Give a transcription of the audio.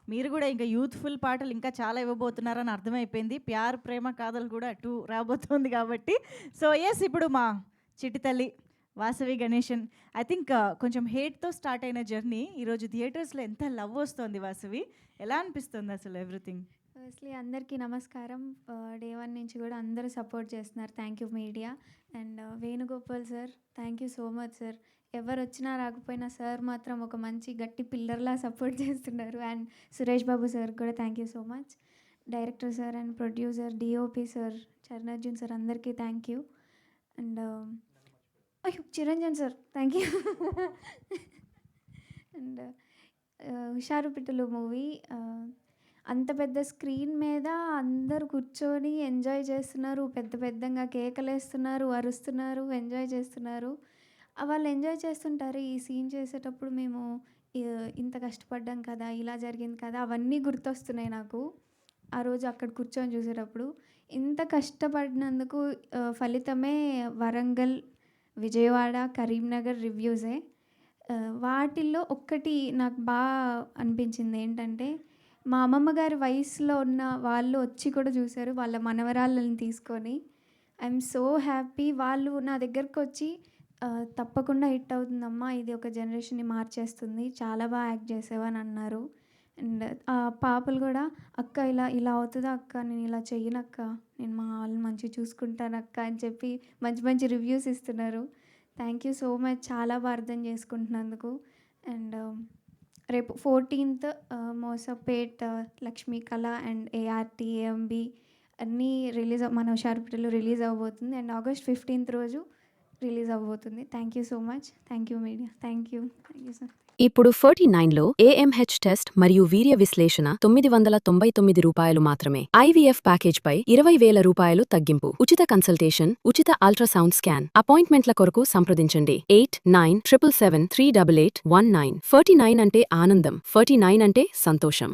మీరు గూడా ఇంకా యూత్‌ఫుల్ పాటలు ఇంకా చాలా ఇవ్వబోతున్నారని అర్థమైపోయింది. 'ప్యార్ ప్రేమ కాదల్' గూడా 2 రాబోతోంది కాబట్టి. సో, యెస్ ఇప్పుడు మా చిట్టి తల్లి వాసవి గణేషన్ ఐ థింక్ కొంచెం హేట్‌తో స్టార్ట్ అయిన జర్నీ ఈరోజు థియేటర్స్‌లో ఎంత లవ్ వస్తోంది వాసవి. ఎలా అనిపిస్తుంది అసలు ఎవ్రీథింగ్? ఫస్ట్‌లీ అందరికీ నమస్కారం. డే 1 నుంచి కూడా అందరూ సపోర్ట్ చేస్తున్నారు. Thank you media. And Venugopal sir, thank you so much sir. ఎవరొచ్చినా రాకపోయినా సార్ మాత్రం ఒక మంచి గట్టి పిల్లర్‌లా సపోర్ట్ చేస్తున్నారు. అండ్ సురేష్ బాబు సార్ కూడా thank you so much. Director sir and producer, DOP sir, Charan Arjun sir అందరికీ థ్యాంక్ యూ. అండ్ అయ్యో! Chiranjan sir thank you. And 'Husharu Pittalu' movie అంత పెద్ద స్క్రీన్ మీద అందరూ కూర్చొని ఎంజాయ్ చేస్తున్నారు. పెద్ద పెద్దంగా కేకలేస్తున్నారు, అరుస్తున్నారు, ఎంజాయ్ చేస్తున్నారు. వాళ్ళు ఎంజాయ్ చేస్తుంటారు. ఈ సీన్ చేసేటప్పుడు మేము ఇంత కష్టపడ్డాం కదా! ఇలా జరిగింది కదా! అవన్నీ గుర్తొస్తున్నాయి నాకు. ఆ రోజు అక్కడ కూర్చొని చూసేటప్పుడు. ఇంత కష్టపడినందుకు ఫలితమే వరంగల్, విజయవాడ, కరీంనగర్ రివ్యూసే. వాటిల్లో ఒక్కటి నాకు అనిపించింది ఏంటంటే, మా అమ్మమ్మ గారి వయసులో ఉన్న వాళ్ళు వచ్చి కూడా చూసారు. వాళ్ళ మనవరాళ్ళని తీసుకొని. I'm so happy. వాళ్ళు నా దగ్గరకొచ్చి తప్పకుండా హిట్ అవుతుందమ్మా. ఇది ఒక జనరేషన్‌ని మార్చేస్తుంది. చాలా యాక్ట్ చేసావు అని అన్నారు. అండ్ పాపలు కూడా అక్క ఇలా ఇలా అవుతదా అక్క? నేను ఇలా చెయ్యనక్క. నేను మా వాళ్ళని మంచిగా చూసుకుంటానక్క అని చెప్పి మంచి మంచి రివ్యూస్ ఇస్తున్నారు. Thank you so much. చాలా అర్థం చేసుకుంటున్నందుకు. అండ్ రేపు 14th మోసపేట్, లక్ష్మీ కళ అండ్ ఏఆర్‌టి, ఏఎంబీ అన్నీ మన హుషారు పిట్టలు రిలీజ్ అవ్వబోతుంది. అండ్ August 15th రోజు రిలీజ్ అవ్వబోతుంది. Thank you so much. Thank you media. Thank you sir. ఇప్పుడు 49లో ఏఎంహెచ్ టెస్ట్ మరియు వీర్య విశ్లేషణ ₹999 మాత్రమే. ఐవీఎఫ్ ప్యాకేజ్పై ₹20,000 తగ్గింపు. ఉచిత కన్సల్టేషన్, ఉచిత అల్ట్రాసౌండ్ స్కాన్. అపాయింట్మెంట్ల కొరకు సంప్రదించండి 8977738819. 49 అంటే ఆనందం, 49 అంటే సంతోషం.